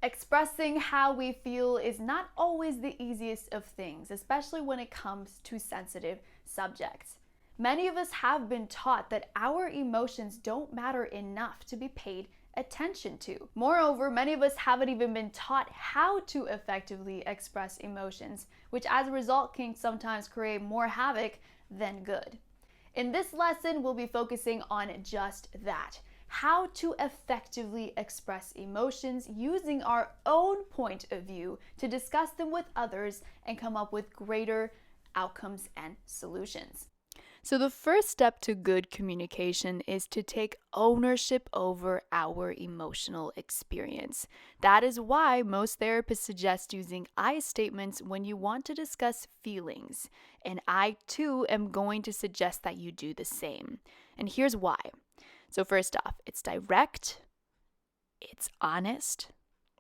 Expressing how we feel is not always the easiest of things, especially when it comes to sensitive subjects. Many of us have been taught that our emotions don't matter enough to be paid attention to. Moreover, many of us haven't even been taught how to effectively express emotions, which as a result can sometimes create more havoc than good. In this lesson, we'll be focusing on just that: how to effectively express emotions using our own point of view to discuss them with others and come up with greater outcomes and solutions. So the first step to good communication is to take ownership over our emotional experience. That is why most therapists suggest using I statements when you want to discuss feelings. And I too am going to suggest that you do the same. And here's why. So first off, it's direct, it's honest,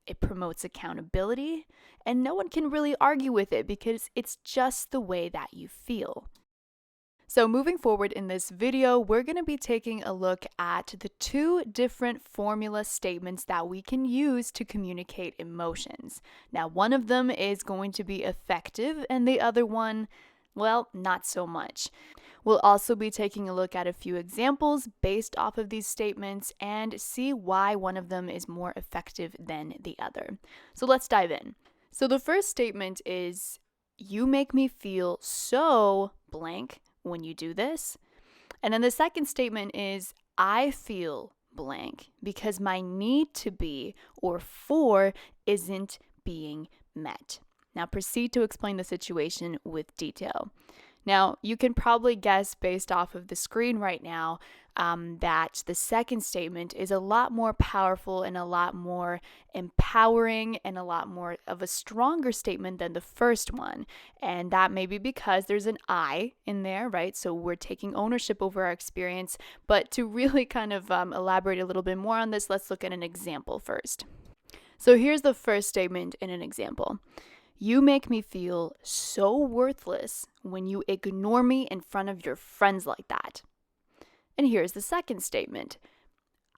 it promotes accountability, and no one can really argue with it because it's just the way that you feel. So moving forward in this video, we're going to be taking a look at the two different formula statements that we can use to communicate emotions. Now, one of them is going to be effective and the other one, well, not so much. We'll also be taking a look at a few examples based off of these statements and see why one of them is more effective than the other. So let's dive in. So the first statement is, you make me feel so blank when you do this. And then the second statement is, I feel blank because my need to be or for isn't being met. Now proceed to explain the situation with detail. Now, you can probably guess based off of the screen right now that the second statement is a lot more powerful and a lot more empowering and a lot more of a stronger statement than the first one. And that may be because there's an I in there, right? So we're taking ownership over our experience. But to really kind of elaborate a little bit more on this, let's look at an example first. So here's the first statement in an example. You make me feel so worthless when you ignore me in front of your friends like that. And here's the second statement.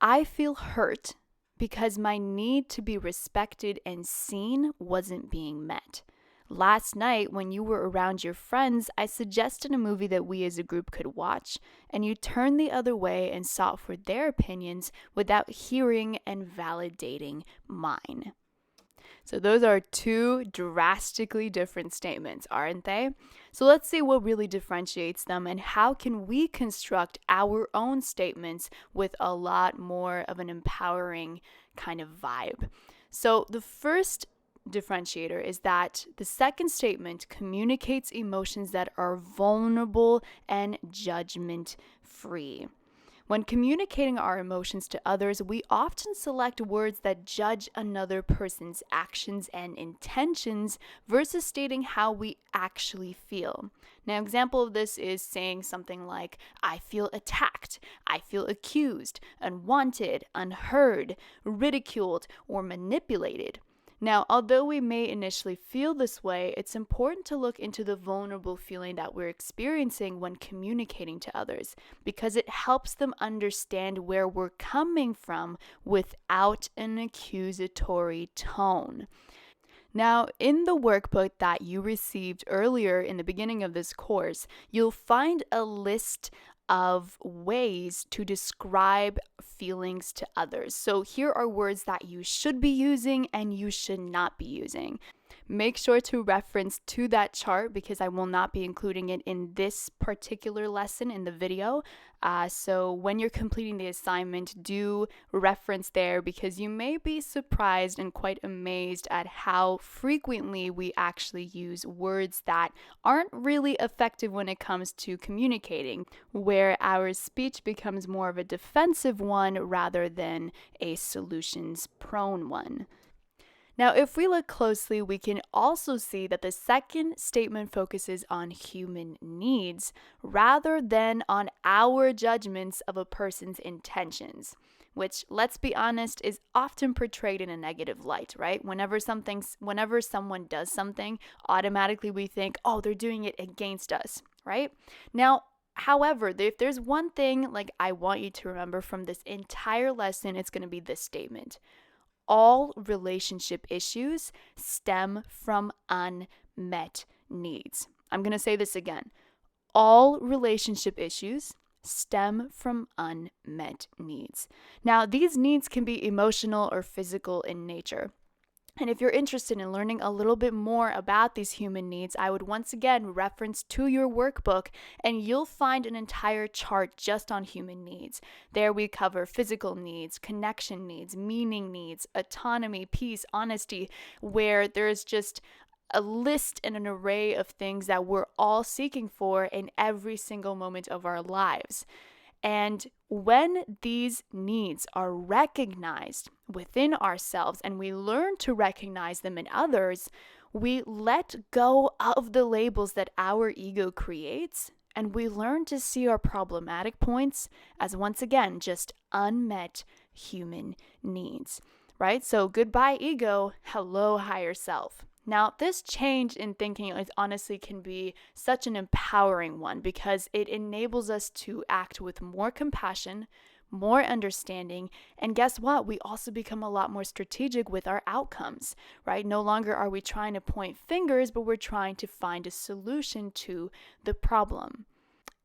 I feel hurt because my need to be respected and seen wasn't being met. Last night, when you were around your friends, I suggested a movie that we as a group could watch, and you turned the other way and sought for their opinions without hearing and validating mine. So those are two drastically different statements, aren't they? So let's see what really differentiates them and how can we construct our own statements with a lot more of an empowering kind of vibe. So the first differentiator is that the second statement communicates emotions that are vulnerable and judgment-free. When communicating our emotions to others, we often select words that judge another person's actions and intentions versus stating how we actually feel. Now, an example of this is saying something like, I feel attacked, I feel accused, unwanted, unheard, ridiculed, or manipulated. Now, although we may initially feel this way, it's important to look into the vulnerable feeling that we're experiencing when communicating to others, because it helps them understand where we're coming from without an accusatory tone. Now, in the workbook that you received earlier in the beginning of this course, you'll find a list of ways to describe feelings to others. So here are words that you should be using and you should not be using. Make sure to reference to that chart because I will not be including it in this particular lesson in the video. So when you're completing the assignment, do reference there because you may be surprised and quite amazed at how frequently we actually use words that aren't really effective when it comes to communicating, where our speech becomes more of a defensive one rather than a solutions-prone one. Now, if we look closely, we can also see that the second statement focuses on human needs rather than on our judgments of a person's intentions, which, let's be honest, is often portrayed in a negative light, right? Whenever someone does something, automatically we think, oh, they're doing it against us, right? Now, however, if there's one thing like I want you to remember from this entire lesson, it's going to be this statement. all relationship issues stem from unmet needs. I'm going to say this again. All relationship issues stem from unmet needs. Now, these needs can be emotional or physical in nature. And if you're interested in learning a little bit more about these human needs, I would once again reference to your workbook, and you'll find an entire chart just on human needs. There we cover physical needs, connection needs, meaning needs, autonomy, peace, honesty, where there's just a list and an array of things that we're all seeking for in every single moment of our lives. And when these needs are recognized within ourselves and we learn to recognize them in others, we let go of the labels that our ego creates, and we learn to see our problematic points as, once again, just unmet human needs, right? So goodbye ego, hello higher self. Now, this change in thinking honestly can be such an empowering one because it enables us to act with more compassion, more understanding, and guess what? We also become a lot more strategic with our outcomes, right? No longer are we trying to point fingers, but we're trying to find a solution to the problem.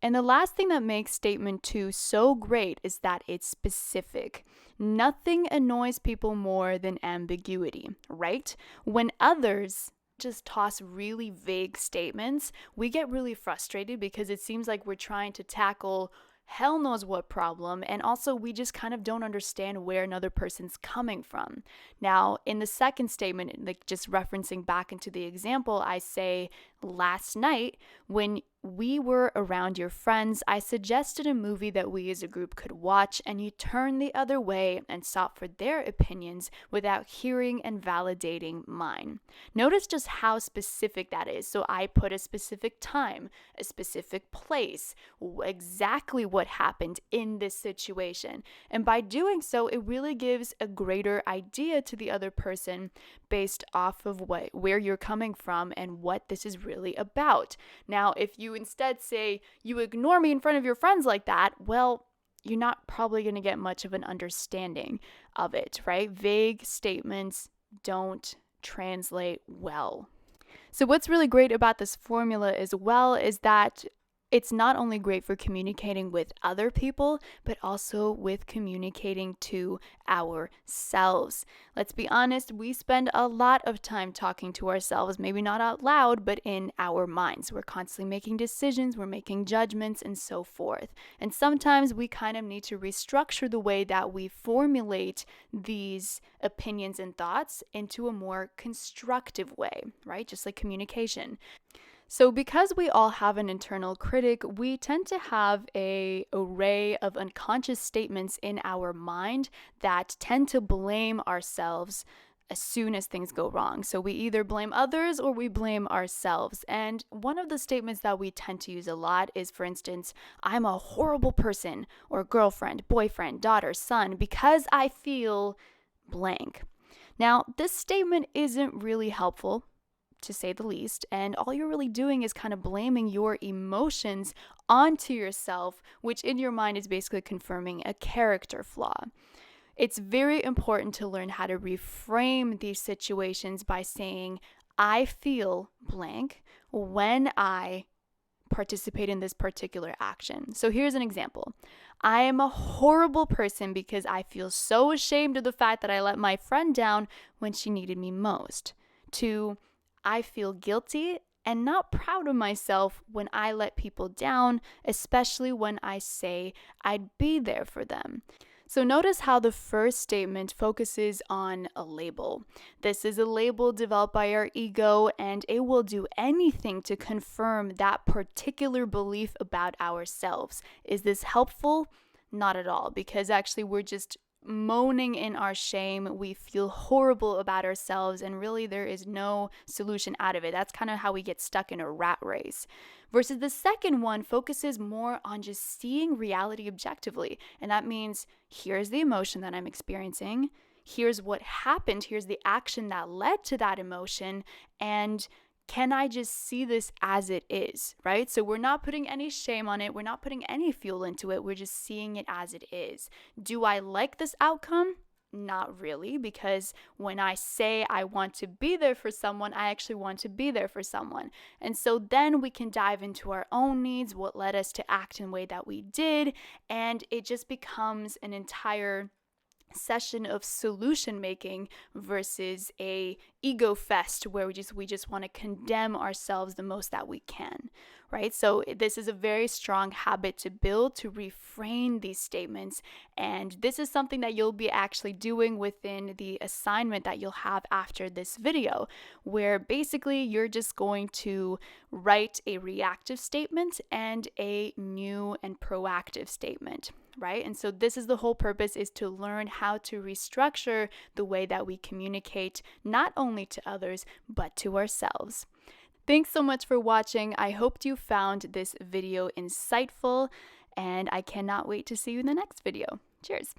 And the last thing that makes statement 2 so great is that it's specific. Nothing annoys people more than ambiguity, right? When others just toss really vague statements, we get really frustrated because it seems like we're trying to tackle hell knows what problem, and also we just kind of don't understand where another person's coming from. Now, in the second statement, like just referencing back into the example, I say, last night when we were around your friends, I suggested a movie that we as a group could watch, and you turned the other way and sought for their opinions without hearing and validating mine. Notice just how specific that is. So I put a specific time, a specific place, exactly what happened in this situation. And by doing so, it really gives a greater idea to the other person based off of where you're coming from and what this is really about. Now, if you instead say you ignore me in front of your friends like that, well, you're not probably going to get much of an understanding of it, right? Vague statements don't translate well. So what's really great about this formula as well is that it's not only great for communicating with other people, but also with communicating to ourselves. Let's be honest, we spend a lot of time talking to ourselves, maybe not out loud, but in our minds. We're constantly making decisions, we're making judgments, and so forth. And sometimes we kind of need to restructure the way that we formulate these opinions and thoughts into a more constructive way, right? Just like communication. So because we all have an internal critic, we tend to have an array of unconscious statements in our mind that tend to blame ourselves as soon as things go wrong. So we either blame others or we blame ourselves. And one of the statements that we tend to use a lot is, for instance, I'm a horrible person, or girlfriend, boyfriend, daughter, son, because I feel blank. Now, this statement isn't really helpful, to say the least, and all you're really doing is kind of blaming your emotions onto yourself, which in your mind is basically confirming a character flaw. It's very important to learn how to reframe these situations by saying, I feel blank when I participate in this particular action. So here's an example. I am a horrible person because I feel so ashamed of the fact that I let my friend down when she needed me most. To I feel guilty and not proud of myself when I let people down, especially when I say I'd be there for them. So notice how the first statement focuses on a label. This is a label developed by our ego, and it will do anything to confirm that particular belief about ourselves. Is this helpful? Not at all, because actually we're just moaning in our shame. We feel horrible about ourselves, and really there is no solution out of it. That's kind of how we get stuck in a rat race. Versus the second one focuses more on just seeing reality objectively. And that means here's the emotion that I'm experiencing, here's what happened, here's the action that led to that emotion, and can I just see this as it is, right? So we're not putting any shame on it. We're not putting any fuel into it. We're just seeing it as it is. Do I like this outcome? not really, because when I say I want to be there for someone, I actually want to be there for someone. And so then we can dive into our own needs, what led us to act in the way that we did, and it just becomes an entire session of solution making versus a ego fest where we just want to condemn ourselves the most that we can, right? So this is a very strong habit to build, to reframe these statements, and this is something that you'll be actually doing within the assignment that you'll have after this video, where basically you're just going to write a reactive statement and a new and proactive statement, right? And so this is the whole purpose, is to learn how to restructure the way that we communicate, not only to others, but to ourselves. Thanks so much for watching. I hope you found this video insightful, and I cannot wait to see you in the next video. Cheers.